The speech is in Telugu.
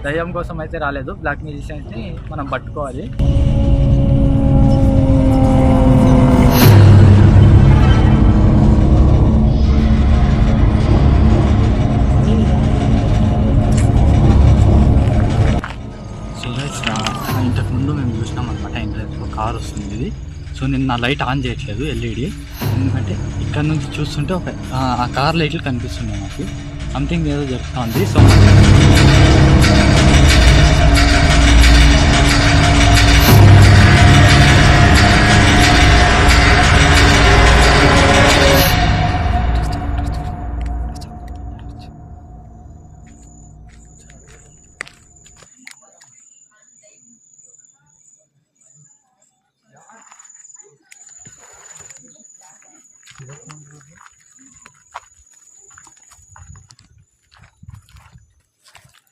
దయ్యం కోసం అయితే రాలేదు, బ్లాక్ మ్యూజిషియన్స్ని మనం పట్టుకోవాలి. సో గైస్ ఇంతకుముందు మేము చూసినాం అనమాట, ఇంట్లో కార్ వస్తుంది ఇది. సో నేను నా లైట్ ఆన్ చేయట్లేదు ఎల్ఈడి, ఎందుకంటే ఇక్కడ నుంచి చూస్తుంటే ఆ కార్ లైట్లు కనిపిస్తున్నాయి నాకు, సంథింగ్ ఏదో జరుగుతుంది. సో